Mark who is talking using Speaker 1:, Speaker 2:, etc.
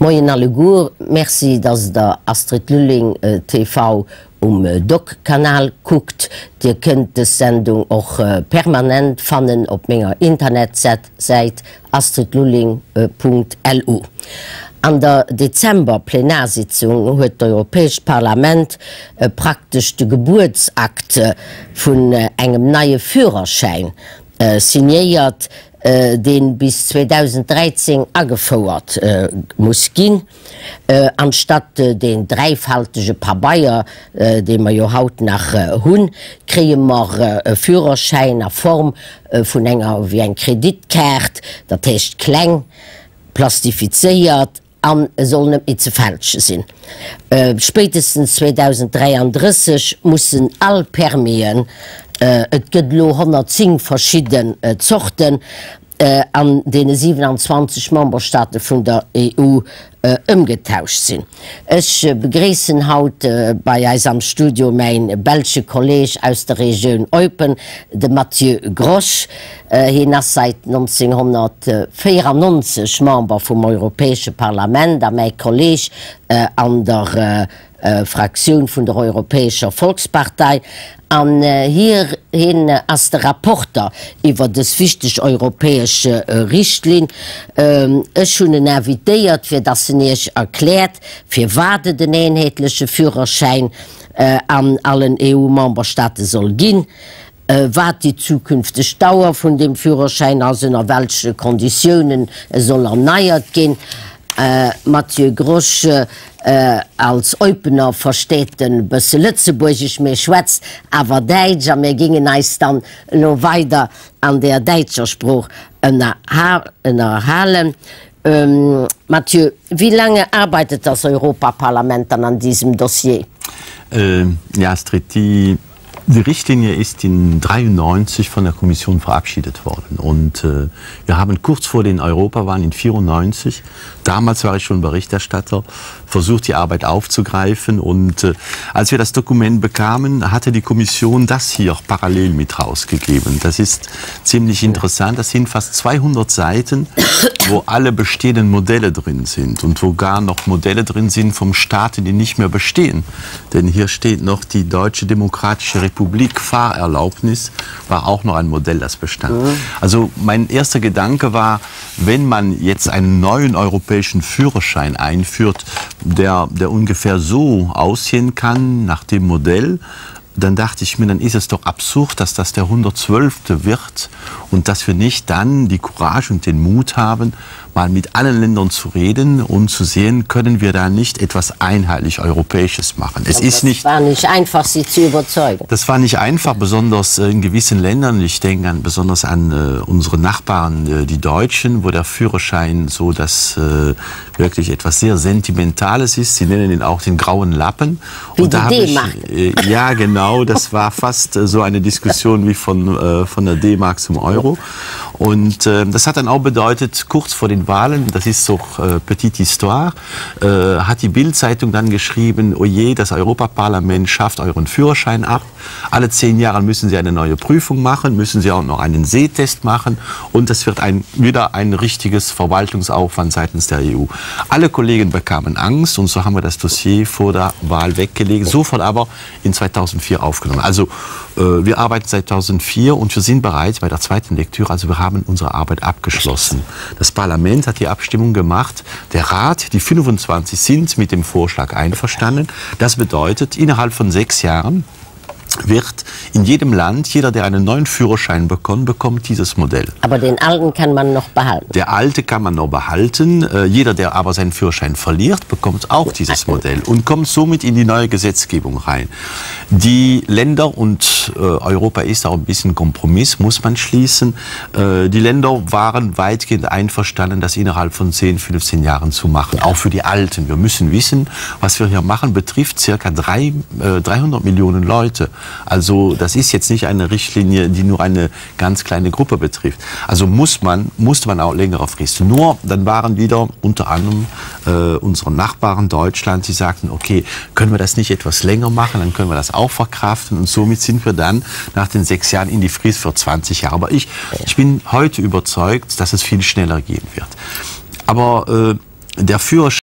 Speaker 1: Moin alle Gur, merci, dass der Astrid Lülling TV Doc-Kanal guckt. Ihr könnt die Sendung auch permanent finden auf meiner Internetseite astridlulling.lu. An der Dezember-Plenarsitzung hat das Europäische Parlament praktisch die Geburtsakte von einem neuen Führerschein signiert, den bis 2013 angefordert muss gehen, anstatt den dreifaltigen Paar Bayer, den wir ja heute nach haben, kriegen wir Führerschein in Form von einer wie ein Kreditkarte, das heißt klein, plastifiziert, an soll nicht mehr zu falsch sein. Spätestens 2033 müssen alle Permien, es gibt 110 verschiedene Sorten, an den 27 Memberstaaten von der EU umgetauscht sind. Ich begrüße heute bei unserem Studio meinen belgischen Kollegen aus der Region Eupen, den Mathieu Grosch. Er ist seit 1994 Member vom Europäischen Parlament, mein Kollege an der Fraktion von der Europäischen Volkspartei. Und hierhin als der Rapporteur über das wichtige europäische Richtlinie schon invitiert, für das sie nicht erklärt, für was den einheitlichen Führerschein an allen EU-Memberstaaten soll gehen, was die zukünftige Dauer von dem Führerschein, also in welchen Konditionen soll erneuert gehen. Mathieu Grosch als Eupener versteht ein bisschen Lützeburgisch mehr schwätzt, aber Deutsch, und wir gingen uns dann noch weiter an der deutschen Spruch erhalten. Mathieu, wie lange arbeitet das Europaparlament dann an diesem Dossier?
Speaker 2: Ja, Astrid, die Richtlinie ist in 1993 von der Kommission verabschiedet worden und wir haben kurz vor den Europawahlen in 1994, damals war ich schon Berichterstatter, versucht die Arbeit aufzugreifen und als wir das Dokument bekamen, hatte die Kommission das hier parallel mit rausgegeben. Das ist ziemlich interessant, das sind fast 200 Seiten, wo alle bestehenden Modelle drin sind und wo gar noch Modelle drin sind vom Staaten, die nicht mehr bestehen. Denn hier steht noch die Deutsche Demokratische Republik Fahrerlaubnis, war auch noch ein Modell, das bestand. Also mein erster Gedanke war, wenn man jetzt einen neuen europäischen Führerschein einführt, der ungefähr so aussehen kann nach dem Modell, dann dachte ich mir, dann ist es doch absurd, dass das der 112. wird und dass wir nicht dann die Courage und den Mut haben, mal mit allen Ländern zu reden und zu sehen, können wir da nicht etwas einheitlich Europäisches machen. Es ist nicht,
Speaker 1: war nicht einfach, sie zu überzeugen.
Speaker 2: Das war nicht einfach, besonders in gewissen Ländern. Ich denke besonders an unsere Nachbarn, die Deutschen, wo der Führerschein so das wirklich etwas sehr Sentimentales ist. Sie nennen ihn auch den grauen Lappen.
Speaker 1: Wie und die D-Mark.
Speaker 2: Ja, genau, das war fast so eine Diskussion wie von der D-Mark zum Euro. Und das hat dann auch bedeutet, kurz vor den Wahlen, das ist so Petite Histoire, hat die Bild-Zeitung dann geschrieben, oje, das Europaparlament schafft euren Führerschein ab. Alle 10 Jahre müssen Sie eine neue Prüfung machen, müssen Sie auch noch einen Sehtest machen und es wird wieder ein richtiges Verwaltungsaufwand seitens der EU. Alle Kollegen bekamen Angst und so haben wir das Dossier vor der Wahl weggelegt, sofort aber in 2004 aufgenommen. Also wir arbeiten seit 2004 und wir sind bereit bei der zweiten Lektüre, also wir haben unsere Arbeit abgeschlossen. Das Parlament hat die Abstimmung gemacht, der Rat, die 25 sind mit dem Vorschlag einverstanden. Das bedeutet, innerhalb von 6 Jahren wird in jedem Land, jeder, der einen neuen Führerschein bekommt, bekommt dieses Modell.
Speaker 1: Aber den alten kann man noch behalten?
Speaker 2: Der alte kann man noch behalten. Jeder, der aber seinen Führerschein verliert, bekommt auch dieses Modell und kommt somit in die neue Gesetzgebung rein. Die Länder, und Europa ist auch ein bisschen Kompromiss, muss man schließen, die Länder waren weitgehend einverstanden, das innerhalb von 10, 15 Jahren zu machen, auch für die Alten. Wir müssen wissen, was wir hier machen, betrifft circa 300 Millionen Leute. Also das ist jetzt nicht eine Richtlinie, die nur eine ganz kleine Gruppe betrifft. Also musste man auch längere Frist. Nur dann waren wieder unter anderem unsere Nachbarn Deutschland, die sagten, okay, können wir das nicht etwas länger machen, dann können wir das auch verkraften und somit sind wir dann nach den 6 Jahren in die Frist für 20 Jahre. Aber ich bin heute überzeugt, dass es viel schneller gehen wird. Aber der Führerschein